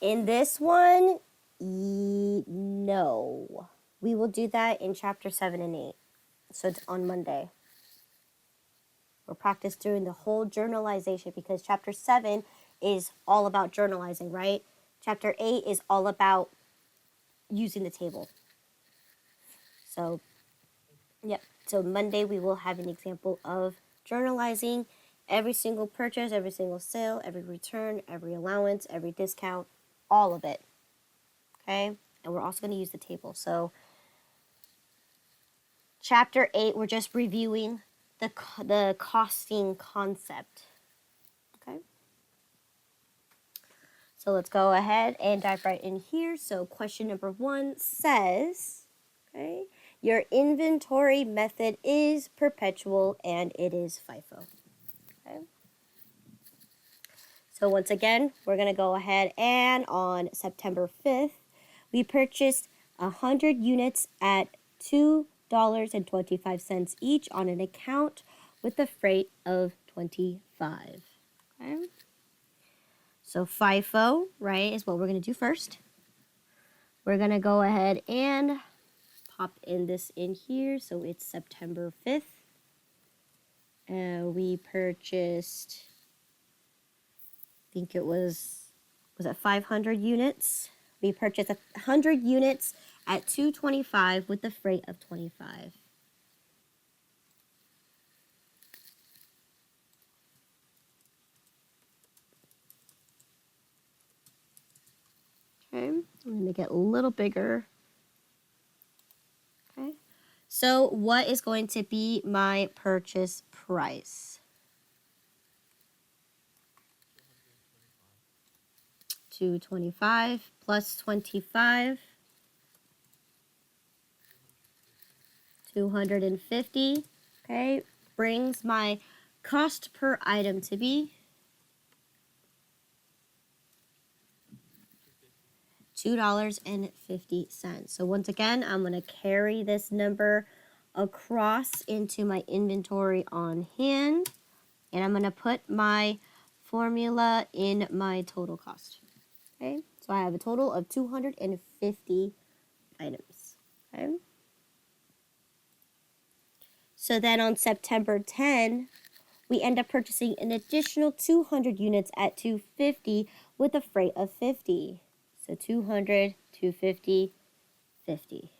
In this one, no. We will do that in chapter 7 and 8. So it's on Monday. We'll practice doing the whole journalization because chapter 7 is all about journalizing, right? Chapter 8 is all about using the table. So, yep. So Monday we will have an example of journalizing every single purchase, every single sale, every return, every allowance, every discount, all of it. Okay? And we're also going to use the table. So chapter 8, we're just reviewing the costing concept. Okay? So let's go ahead and dive right in here. So question number 1 says, okay, your inventory method is perpetual and it is FIFO. Okay. So once again, we're going to go ahead and on September 5th, we purchased 100 units at $2.25 each on an account with a freight of $25. Okay. So FIFO, right, is what we're going to do first. We're going to go ahead and pop this in here. So it's September 5th. We purchased, I think it was it 500 units? We purchased 100 units at $2.25 with the freight of $25. Okay, I'm going to make it a little bigger. Okay, so what is going to be my purchase price? $225 plus 25, 250. Okay, brings my cost per item to be $2.50. So once again, I'm going to carry this number across into my inventory on hand, and I'm going to put my formula in my total cost. Okay, so I have a total of 250 items. Okay. So then on September 10, we end up purchasing an additional 200 units at $250 with a freight of $50. So 200, 250, 50.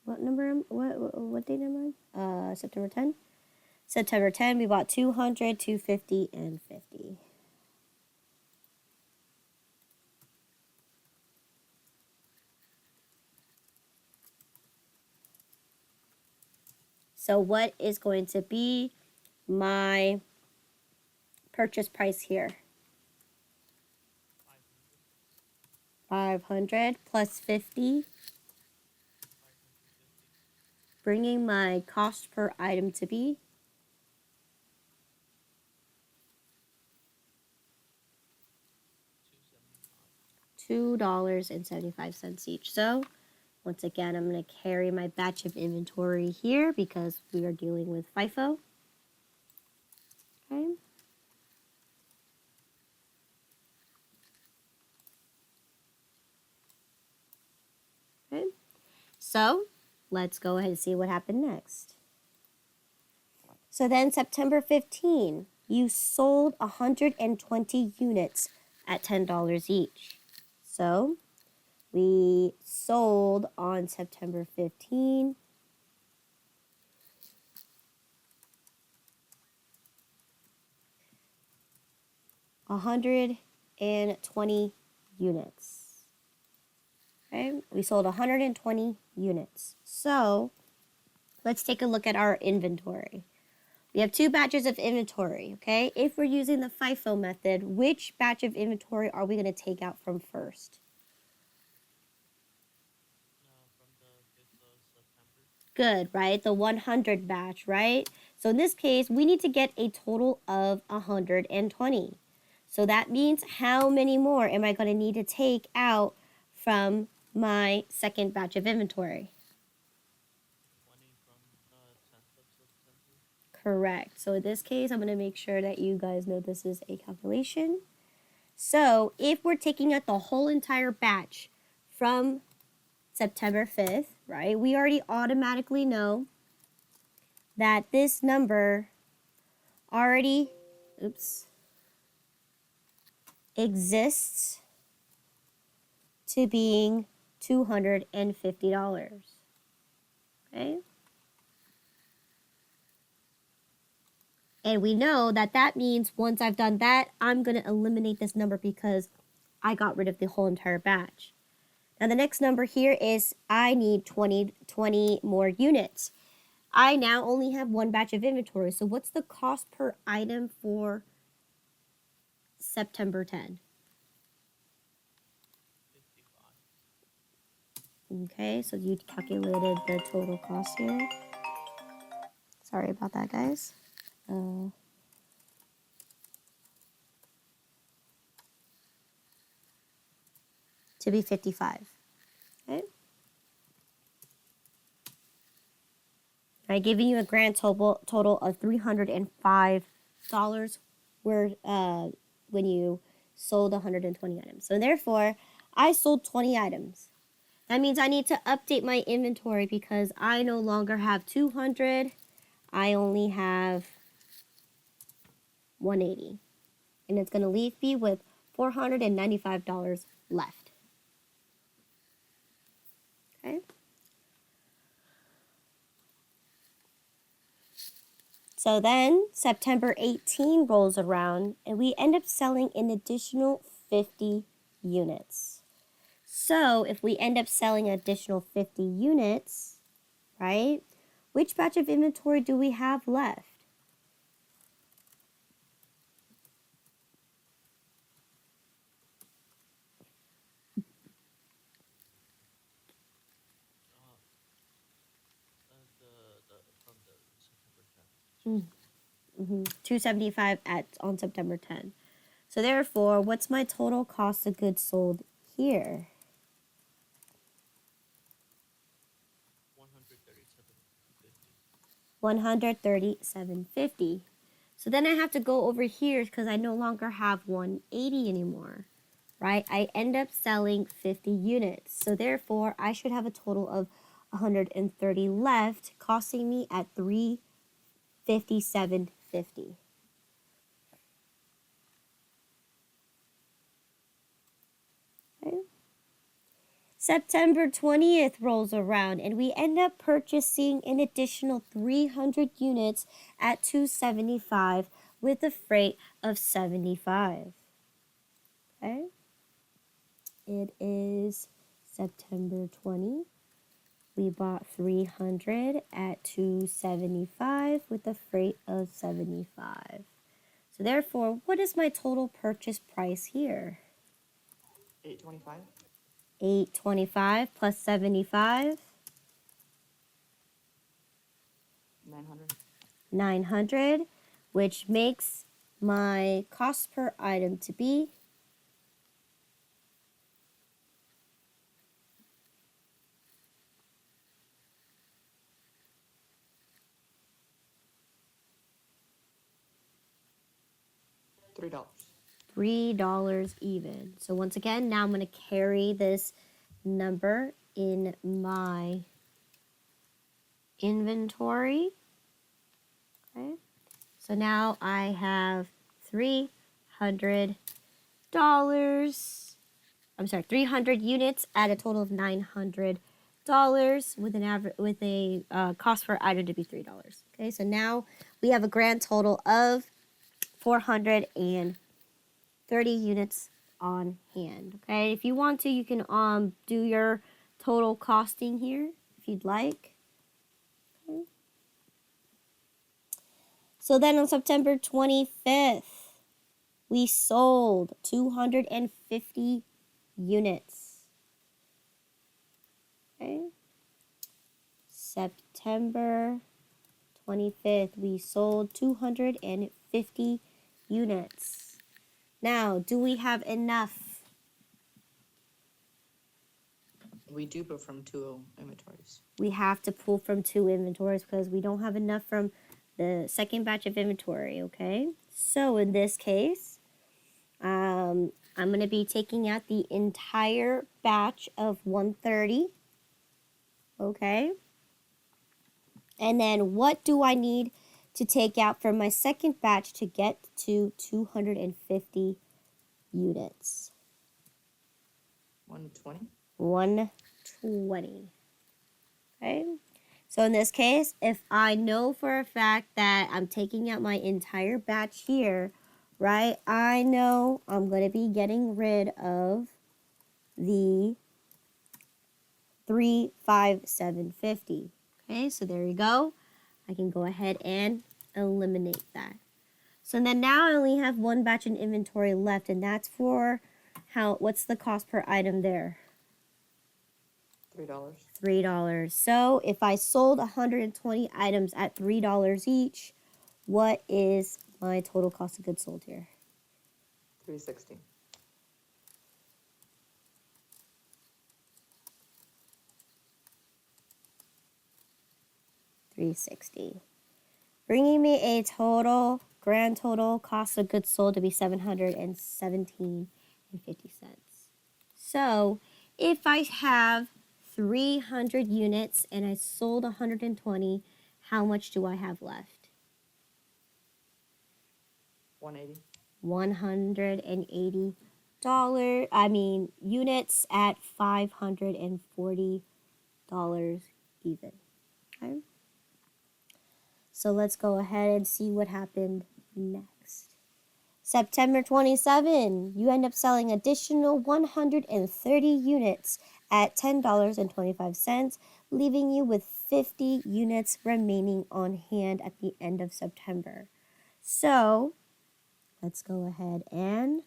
What number? What date am I? September 10. September 10, we bought 200, 250, and 50. So what is going to be my purchase price here? 500 plus 50, bringing my cost per item to be $2.75 each. So once again, I'm going to carry my batch of inventory here because we are dealing with FIFO. Okay. Okay. So let's go ahead and see what happened next. So then September 15, you sold 120 units at $10 each. So we sold on September 15 120 units. Okay, we sold 120 units. So let's take a look at our inventory. We have 2 batches of inventory, okay? If we're using the FIFO method, which batch of inventory are we going to take out from first? From the 5th of September. Good, right? The 100 batch, right? So in this case, we need to get a total of 120. So that means how many more am I going to need to take out from my second batch of inventory? 20 from 10th of September. Correct. So in this case, I'm going to make sure that you guys know this is a calculation. So if we're taking out the whole entire batch from September 5th, right, we already automatically know that this number already, exists to being $250. Okay? And we know that that means once I've done that, I'm going to eliminate this number because I got rid of the whole entire batch. Now the next number here is I need 20 more units. I now only have one batch of inventory. So what's the cost per item for September 10? 55. Okay, so you calculated the total cost here. Sorry about that, guys. To be 55. Okay. I'm giving you a grand total of $305 where, when you sold 120 items. So therefore, I sold 20 items. That means I need to update my inventory because I no longer have 200. I only have 180. And it's going to leave me with $495 left. Okay. So then September 18 rolls around and we end up selling an additional 50 units. So if we end up selling an additional 50 units, right, which batch of inventory do we have left? From the September 10th. 275 on September 10. So therefore, what's my total cost of goods sold here? 137.50. So then I have to go over here because I no longer have 180 anymore, right? I end up selling 50 units. So therefore, I should have a total of 130 left, costing me at $357.50. Okay. September 20th rolls around and we end up purchasing an additional 300 units at $275 with a freight of $75. Okay. It is September 20. We bought 300 at $275 with a freight of $75. So therefore, what is my total purchase price here? $825. $825 plus 75. 900. 900, which makes my cost per item to be $3. $3 even. So once again, now I'm going to carry this number in my inventory. Okay. So now I have $300. I'm sorry, 300 units at a total of $900 with an average cost per item to be $3. Okay, so now we have a grand total of 430 units on hand. Okay, if you want to, you can do your total costing here if you'd like. Okay. So then on September 25th, we sold 250 units. Okay. September 25th, we sold 250 units. Now, do we have enough? We do, but from two inventories. We have to pull from two inventories because we don't have enough from the second batch of inventory, okay? So in this case, I'm going to be taking out the entire batch of 130, okay? And then what do I need to take out from my second batch to get to 250 units? 120. 120, okay? So in this case, if I know for a fact that I'm taking out my entire batch here, right, I know I'm going to be getting rid of the 35750. Okay, so there you go. I can go ahead and eliminate that. So then now I only have one batch in inventory left, and that's for what's the cost per item there? $3. $3. So if I sold 120 items at $3 each, what is my total cost of goods sold here? 360. $360. Bringing me a grand total cost of goods sold to be $717.50. So if I have 300 units and I sold 120, how much do I have left? 180. $180. Units at $540 even. Okay. So let's go ahead and see what happened next. September 27, you end up selling additional 130 units at $10.25, leaving you with 50 units remaining on hand at the end of September. So let's go ahead and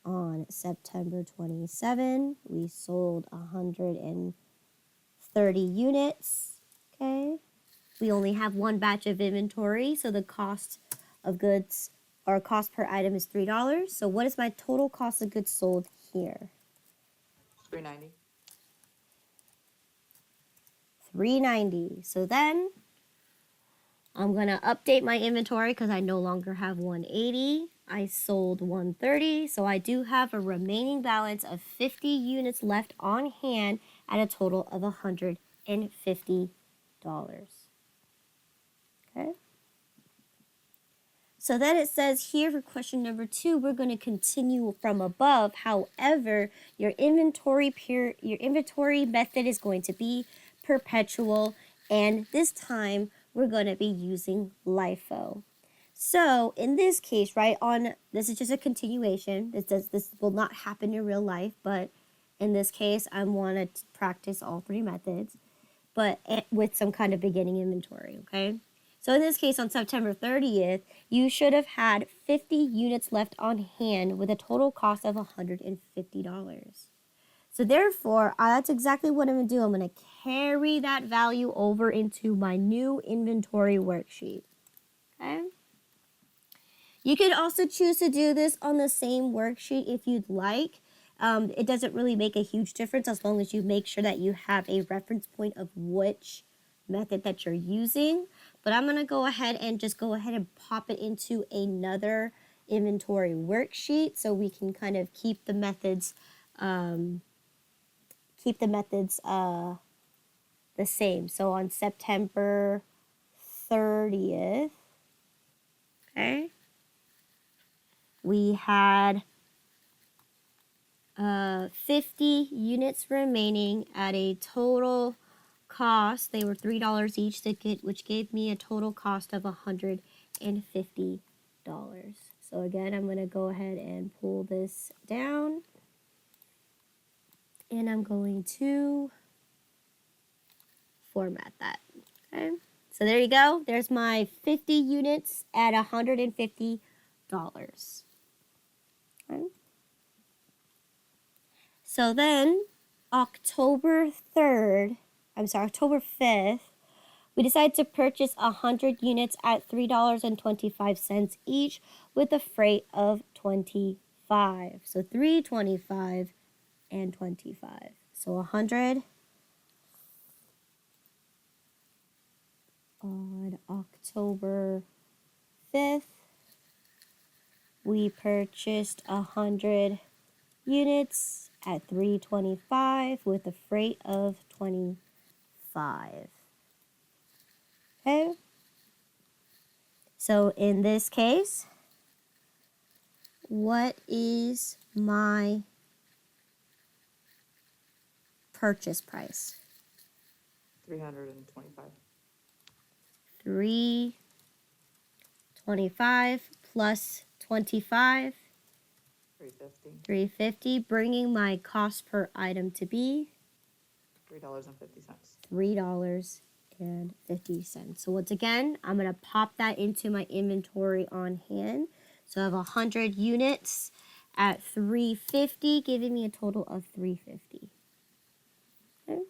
on September 27, we sold 130 units, okay? We only have one batch of inventory, so the cost of goods or cost per item is $3. So what is my total cost of goods sold here? 390. $390. So then I'm going to update my inventory because I no longer have 180. I sold 130, so I do have a remaining balance of 50 units left on hand at a total of $150. Okay. So then it says here for question number 2, we're going to continue from above. However, your inventory method is going to be perpetual, and this time we're going to be using LIFO. So in this case, right, this is just a continuation. This will not happen in real life, but in this case, I want to practice all 3 methods, but with some kind of beginning inventory, okay? So in this case, on September 30th, you should have had 50 units left on hand with a total cost of $150. So therefore, that's exactly what I'm going to do. I'm going to carry that value over into my new inventory worksheet, okay? You can also choose to do this on the same worksheet if you'd like. It doesn't really make a huge difference as long as you make sure that you have a reference point of which method that you're using. But I'm going to go ahead and pop it into another inventory worksheet so we can kind of keep the methods the same. So on September 30th, okay, we had 50 units remaining at a total cost. They were $3 each, which gave me a total cost of $150. So again, I'm going to go ahead and pull this down, and I'm going to format that. Okay, so there you go. There's my 50 units at $150. Okay. So then October 5th, we decided to purchase 100 units at $3.25 each with a freight of 25. So $3.25 and 25. So 100 on October 5th, we purchased 100 units at $3.25 with a freight of $25. Okay? So in this case, what is my purchase price? 325. $3.25 plus 25, 350. $3.50, bringing my cost per item to be $3.50. $3.50. So once again, I'm going to pop that into my inventory on hand. So I have 100 units at $3.50, giving me a total of $3.50. Okay.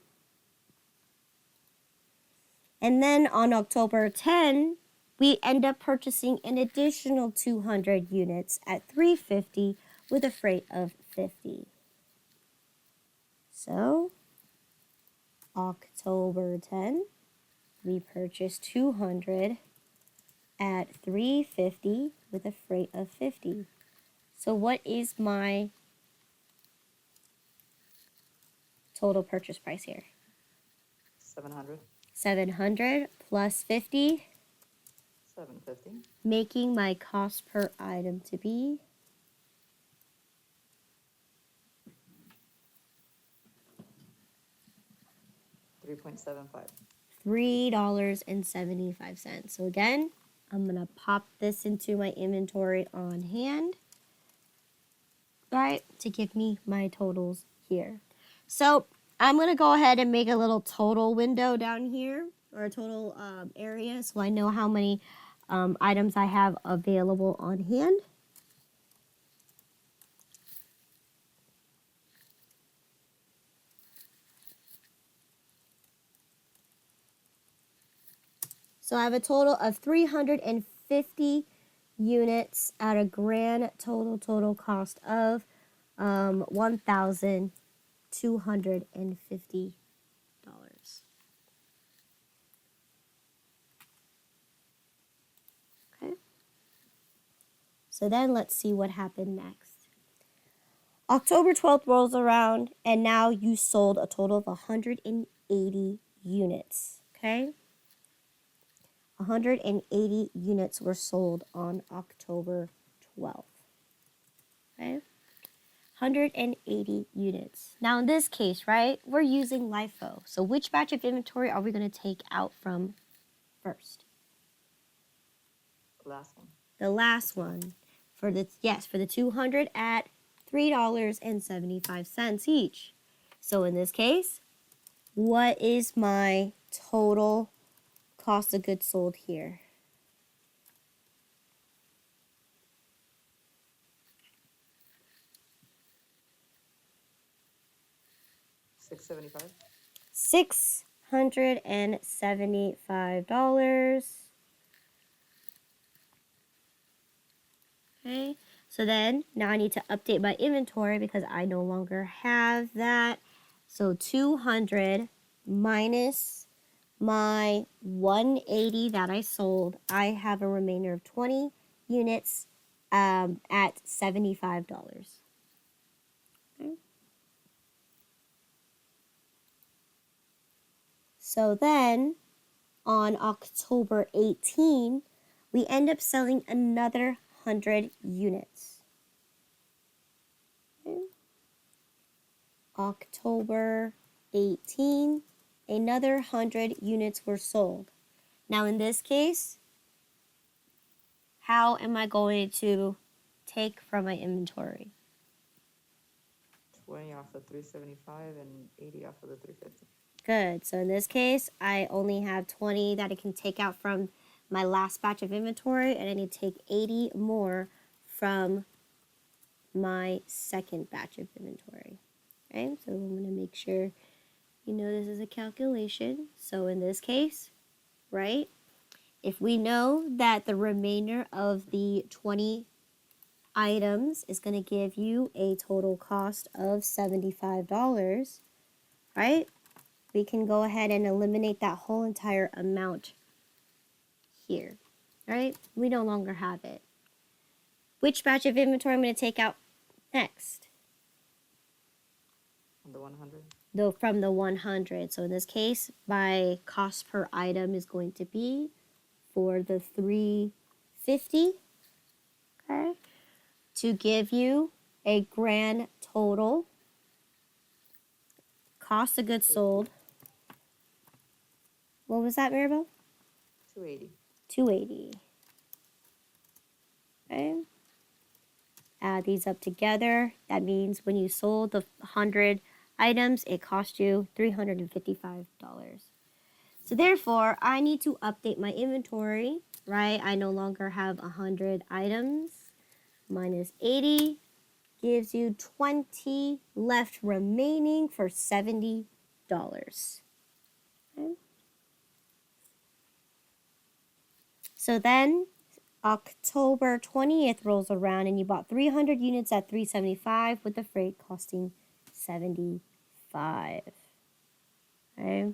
And then on October 10, we end up purchasing an additional 200 units at $3.50 with a freight of $50. So October 10, we purchased 200 at $3.50 with a freight of $50. So what is my total purchase price here? 700. 700 plus 50, 750. making my cost per item to be $3.75. $3.75. So again, I'm going to pop this into my inventory on hand, right, to give me my totals here. So I'm going to go ahead and make a little total window down here, or a total area, so I know how many items I have available on hand. So I have a total of 350 units at a grand total cost of $1,250. Okay. So then let's see what happened next. October 12th rolls around, and now you sold a total of 180 units. Okay. 180 units were sold on October 12th. Okay. 180 units. Now in this case, right, we're using LIFO. So which batch of inventory are we going to take out from first? The last one. The last one. For the 200 at $3.75 each. So in this case, what is my total cost of goods sold here? $675. $675. Okay, so then now I need to update my inventory because I no longer have that. So 200 minus my 180 that I sold, I have a remainder of 20 units at $75. Okay. So then on October 18, we end up selling another 100 units. Okay. October 18, another 100 units were sold. Now in this case, how am I going to take from my inventory? 20 off the 375 and 80 off of the 350. Good. So in this case, I only have 20 that I can take out from my last batch of inventory, and I need to take 80 more from my second batch of inventory. Okay, so I'm going to make sure you know this is a calculation. So in this case, right, if we know that the remainder of the 20 items is going to give you a total cost of $75, right, we can go ahead and eliminate that whole entire amount here. right? We no longer have it. Which batch of inventory I'm going to take out next? On the 100. Though from the 100. So in this case, my cost per item is going to be for the 350, okay, to give you a grand total cost of goods sold. What was that, Maribel? 280. 280. Okay. Add these up together. That means when you sold the 100 items, it cost you $355. So therefore, I need to update my inventory, right? I no longer have 100 items. Minus 80 gives you 20 left remaining for $70. Okay. So then October 20th rolls around and you bought 300 units at $375 with the freight costing $75. Okay.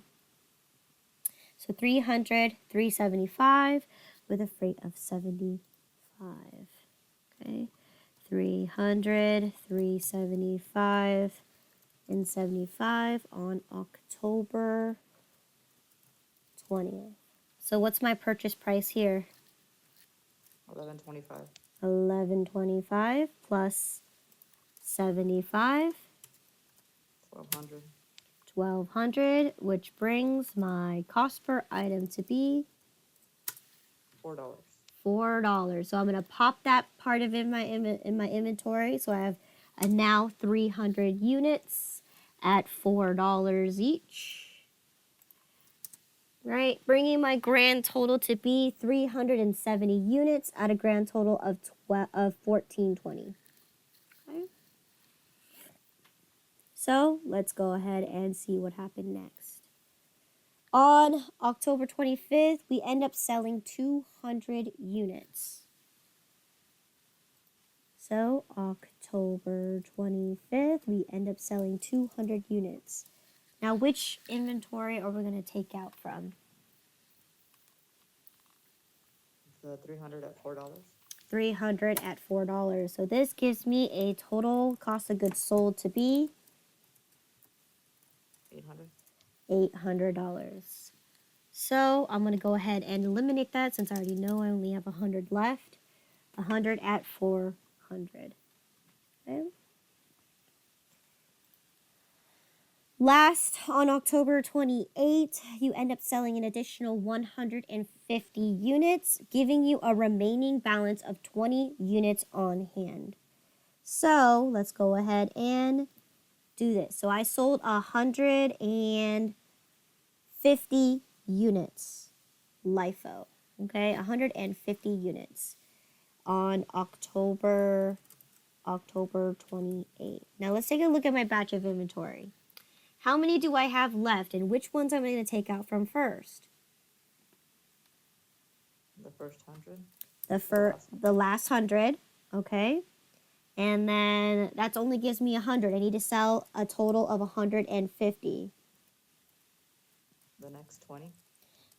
So 300, $375 with a freight of $75. Okay. 300, $375 and $75 on October 20th. So what's my purchase price here? $11.25. $11.25 plus 75, $1,200. $1,200, which brings my cost per item to be $4. $4. So I'm gonna pop that part of in my inventory. So I have a now 300 units at $4 each. Right, bringing my grand total to be 370 units at a grand total of 1420. Okay. So let's go ahead and see what happened next. On October 25th, we end up selling 200 units. So October 25th, we end up selling 200 units. Now, which inventory are we going to take out from? The 300 at $4. 300 at $4. So this gives me a total cost of goods sold to be $800. So I'm going to go ahead and eliminate that since I already know I only have 100 left. 100 at 400. Okay. Last, on October 28th, you end up selling an additional 150 units, giving you a remaining balance of 20 units on hand. So let's go ahead and do this. So I sold 150 units, LIFO, okay, 150 units on October 28th. Now let's take a look at my batch of inventory. How many do I have left, and which ones am I going to take out from first? The first 100. The last 100, okay? And then that only gives me 100. I need to sell a total of 150. The next 20.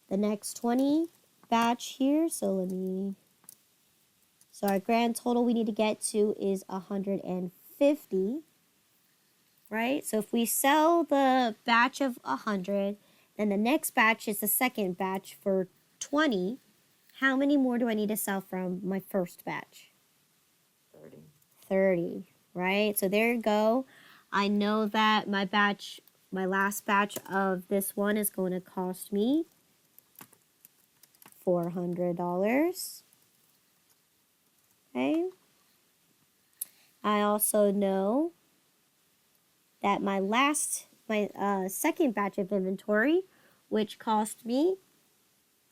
The next 20 batch here, so our grand total we need to get to is 150. Right? So if we sell the batch of 100, then the next batch is the second batch for 20. How many more do I need to sell from my first batch? 30. 30, right? So there you go. I know that my last batch of this one is going to cost me $400. Okay. I also know that my second batch of inventory, which cost me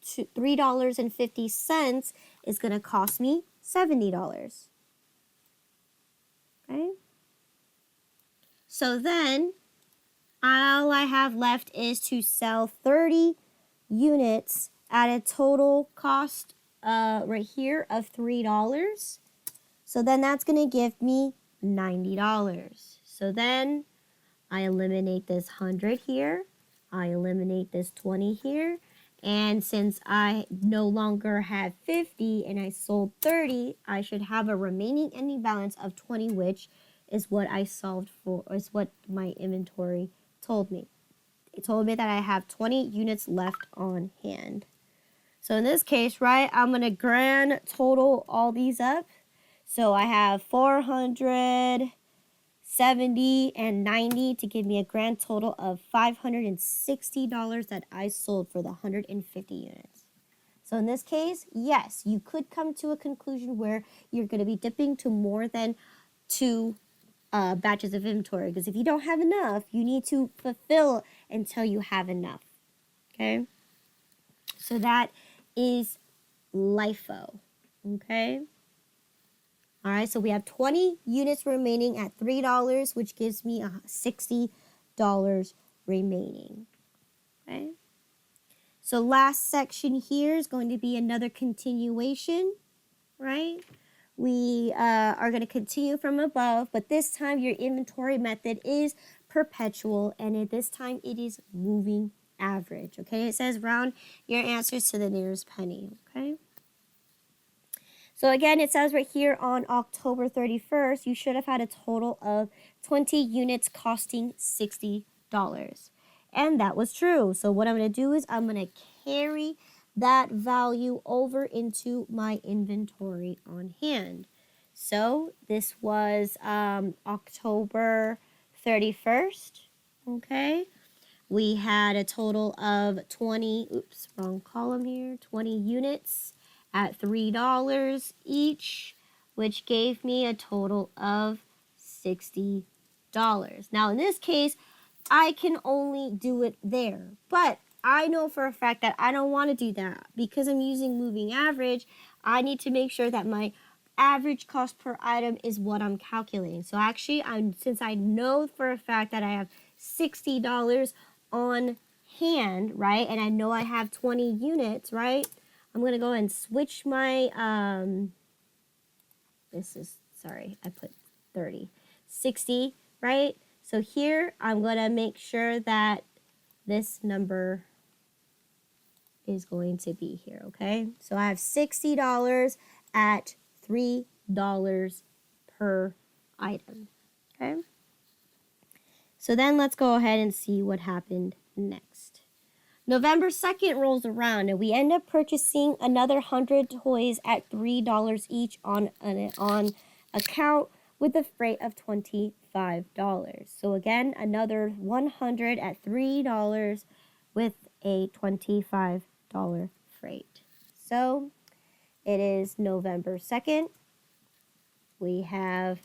$3.50, is going to cost me $70. Okay? So then, all I have left is to sell 30 units at a total cost right here of $3. So then that's going to give me $90. So then I eliminate this 100 here. I eliminate this 20 here. And since I no longer have 50 and I sold 30, I should have a remaining ending balance of 20, which is what I solved for, is what my inventory told me. It told me that I have 20 units left on hand. So in this case, right, I'm going to grand total all these up. So I have 400, 70, and 90 to give me a grand total of $560 that I sold for the 150 units. So in this case, yes, you could come to a conclusion where you're going to be dipping to more than 2 batches of inventory. Because if you don't have enough, you need to fulfill until you have enough. Okay? So that is LIFO. Okay? All right, so we have 20 units remaining at $3, which gives me $60 remaining. Okay? So last section here is going to be another continuation, right? We are going to continue from above, but this time your inventory method is perpetual, and at this time it is moving average, okay? It says round your answers to the nearest penny, okay? So again, it says right here on October 31st, you should have had a total of 20 units costing $60. And that was true. So what I'm going to do is I'm going to carry that value over into my inventory on hand. So this was October 31st, okay? We had a total of 20, oops, wrong column here, 20 units at $3 each, which gave me a total of $60. Now, in this case, I can only do it there, but I know for a fact that I don't want to do that because I'm using moving average. I need to make sure that my average cost per item is what I'm calculating. So actually, since I know for a fact that I have $60 on hand, right, and I know I have 20 units, right, I'm going to go and switch my, sorry, I put 30, 60, right? So here, I'm going to make sure that this number is going to be here, okay? So I have $60 at $3 per item, okay? So then let's go ahead and see what happened next. November 2nd rolls around and we end up purchasing another 100 toys at $3 each on account with a freight of $25. So again, another 100 at $3 with a $25 freight. So it is November 2nd. We have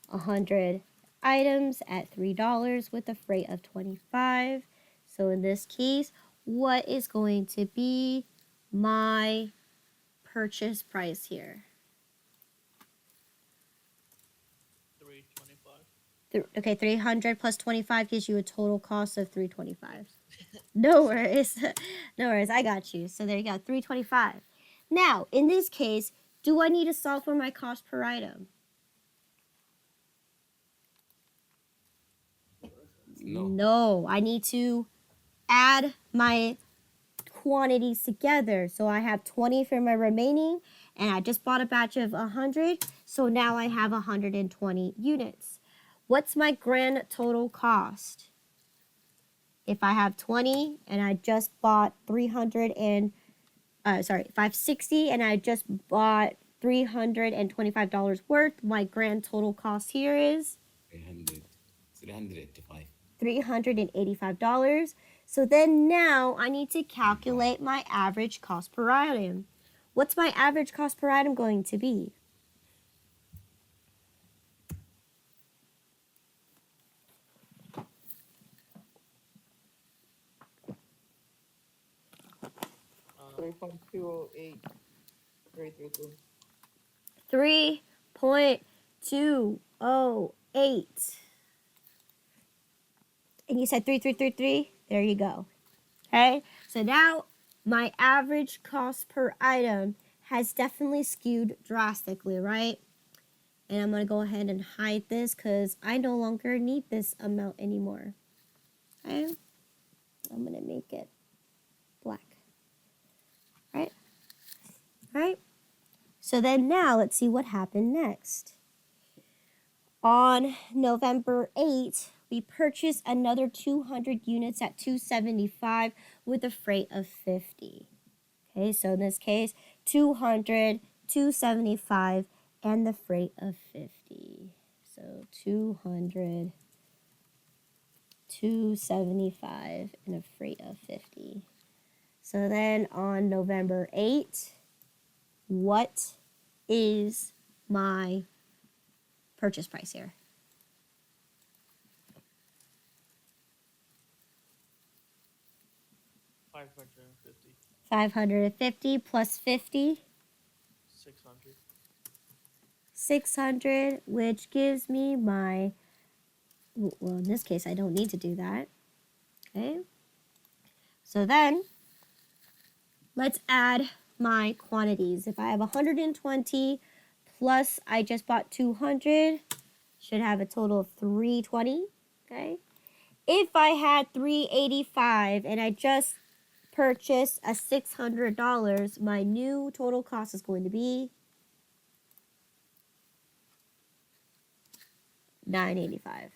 100 items at $3 with a freight of $25. So in this case, what is going to be my purchase price here? $325. Okay, 300 plus 25 gives you a total cost of $325. No worries. No worries, I got you. So there you go, $325. Now, in this case, do I need to solve for my cost per item? No, I need to add my quantities together. So I have 20 for my remaining, and I just bought a batch of 100, so now I have 120 units. What's my grand total cost? If I have 20 and I just bought 560 and I just bought $325 worth, my grand total cost here is 385. $385. So then now I need to calculate my average cost per item. What's my average cost per item going to be? Uh, 3.208. 332. 3.208. And you said 3333? There you go. Okay, so now my average cost per item has definitely skewed drastically, right? And I'm going to go ahead and hide this because I no longer need this amount anymore. Okay, I'm going to make it black. right? So then now let's see what happened next. On November 8th, we purchased another 200 units at $275 with a freight of $50. Okay, so in this case, 200, $275, and the freight of $50. So 200, $275, and a freight of $50. So then on November 8th, what is my purchase price here? $550. 550 plus 50, 600. 600, which gives me my, well, in this case, I don't need to do that. Okay. So then, let's add my quantities. If I have 120 plus I just bought 200, should have a total of 320. Okay. If I had 385 and I just purchased a $600, my new total cost is going to be $985.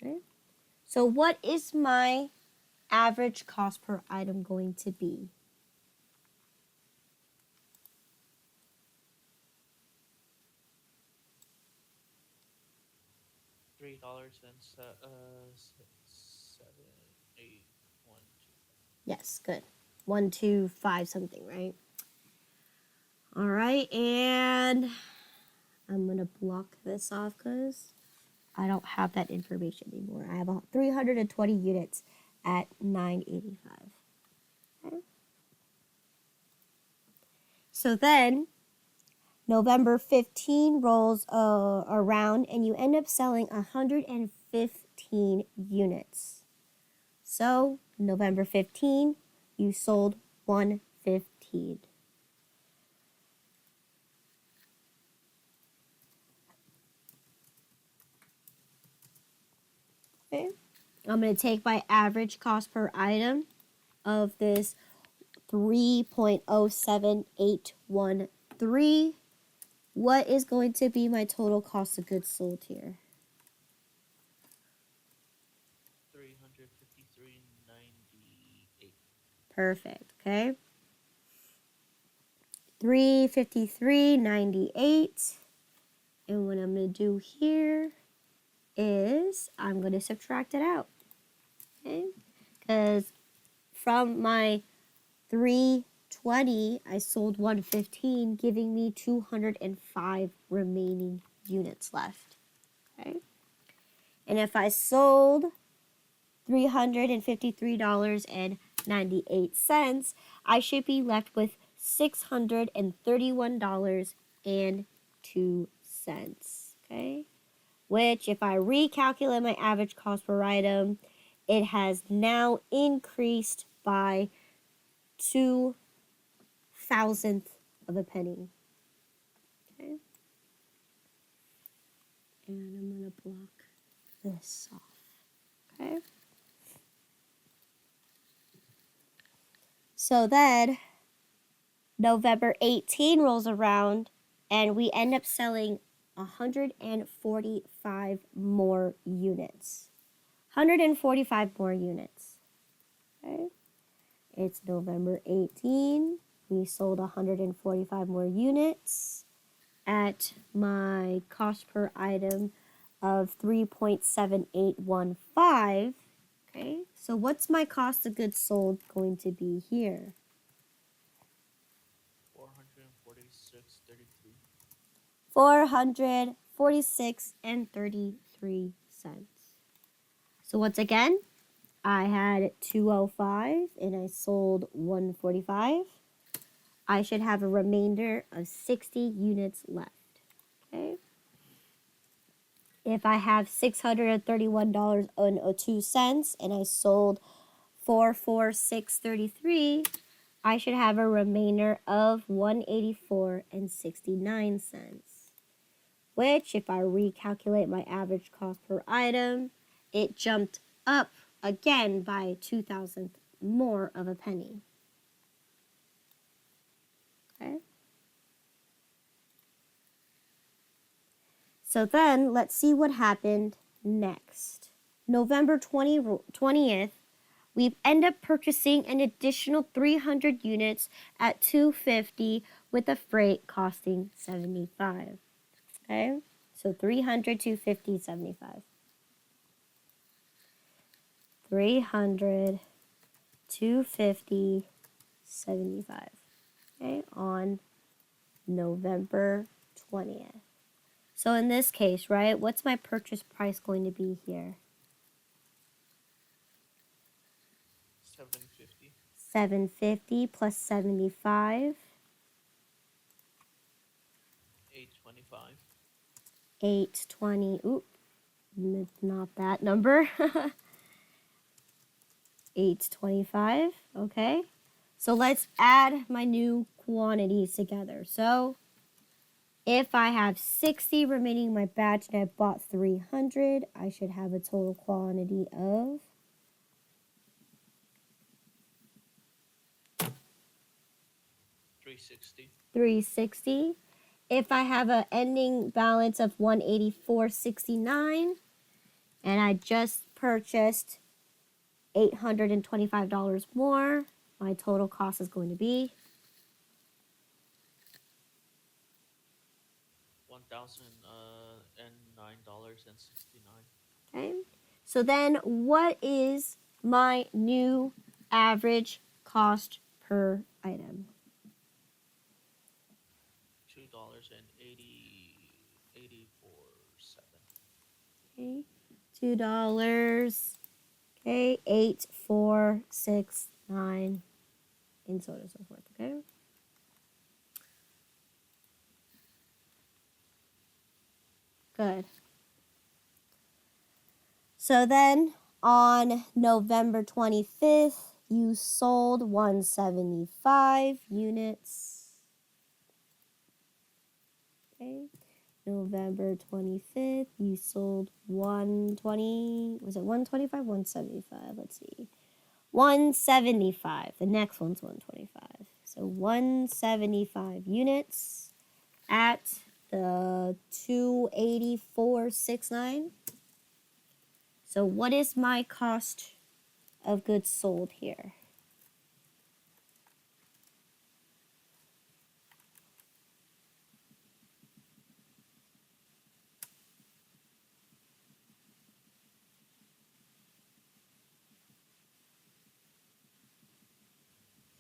Okay. So what is my average cost per item going to be? $3.7812. Yes, good. 125 something, right? All right, and I'm gonna block this off because I don't have that information anymore. I have 320 units at $985. Okay. So then November 15 rolls around and you end up selling 115 units. So November 15, you sold 115. Okay. I'm going to take my average cost per item of this 3.07813. What is going to be my total cost of goods sold here? $353.98. Perfect, okay? 353.98. And what I'm going to do here is I'm going to subtract it out. Okay? Because from my 320, I sold 115, giving me 205 remaining units left. Okay? And if I sold $353.98, I should be left with $631.02. Okay? Which, if I recalculate my average cost per item, it has now increased by 2/1000th of a penny. Okay? And I'm going to block this off. Okay? So then, November 18 rolls around, and we end up selling 145 more units. 145 more units. Okay? It's November 18. We sold 145 more units at my cost per item of 3.7815. Okay, so what's my cost of goods sold going to be here? $446.33. 446 and 33 cents. So once again, I had 205 and I sold 145. I should have a remainder of 60 units left. Okay. If I have $631.02 and I sold 446.33, I should have a remainder of 184 and 69 cents. Which, if I recalculate my average cost per item, it jumped up again by 2/1000th more of a penny. So then let's see what happened next. November 20th, we end up purchasing an additional 300 units at $250 with a freight costing $75. Okay? So 300, 250, 75. 300, 250, 75. Okay? On November 20th. So in this case, right, what's my purchase price going to be here? 750. 750 plus 75, 825. 820. Oop, not that number. 825. Okay. So let's add my new quantities together. So if I have 60 remaining in my batch and I bought 300, I should have a total quantity of 360. 360. If I have an ending balance of 184.69 and I just purchased $825 more, my total cost is going to be $1,009.69. okay. So then what is my new average cost per item? $2.84. Okay. $2. Okay, 8,469 and so on and so forth. Okay. Good. So then on November 25th, you sold 175 units. Okay. November 25th, you sold 120. Was it 125? 175. Let's see. 175. The next one's 125. So 175 units at the 284.69. So what is my cost of goods sold here?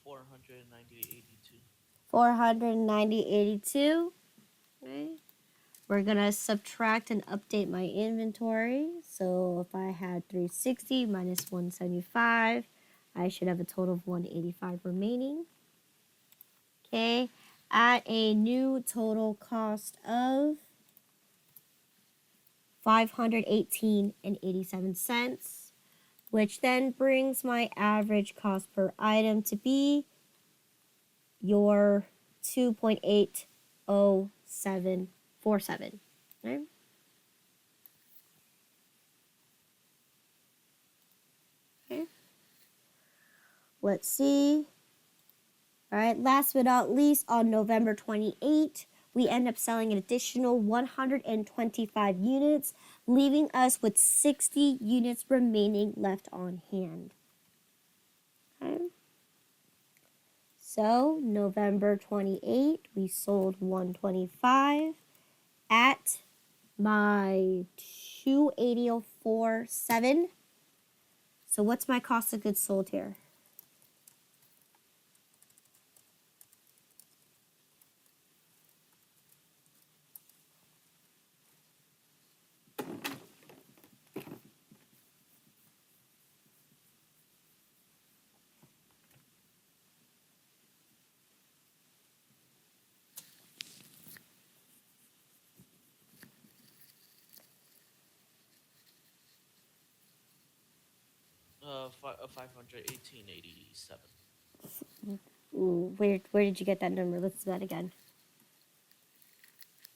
$490.82. 490.82. Okay. We're gonna subtract and update my inventory. So if I had 360 minus 175, I should have a total of 185 remaining. Okay, at a new total cost of 518.87 cents, which then brings my average cost per item to be your 2.80747. Okay. Okay. Let's see. All right, last but not least, on November 28th, we end up selling an additional 125 units, leaving us with 60 units remaining left on hand. Okay. So, November 28th, we sold 125 at my 280.47. So, what's my cost of goods sold here? $518.87. Ooh, where did you get that number? Let's do that again.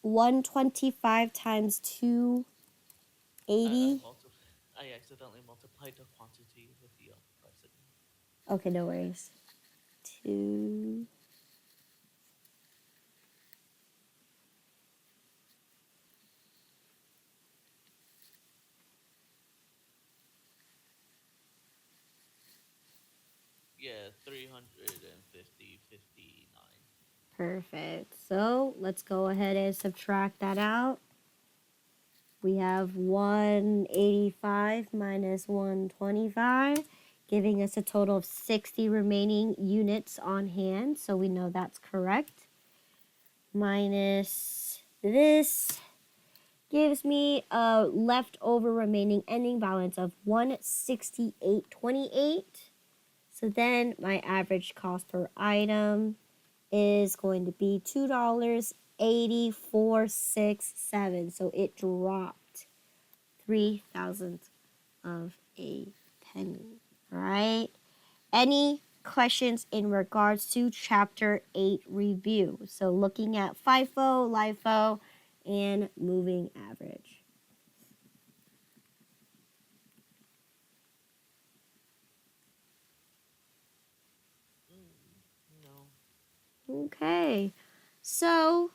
125 times 280. I accidentally multiplied the quantity with the price again. Okay, no worries. 2. 350.59. Perfect. So let's go ahead and subtract that out. We have 185 minus 125, giving us a total of 60 remaining units on hand. So we know that's correct. Minus this gives me a leftover remaining ending balance of 168.28. So then my average cost per item is going to be $2.8467. So it dropped 3/1000 of a penny. All right. Any questions in regards to chapter 8 review? So looking at FIFO, LIFO, and moving average. No. Okay. So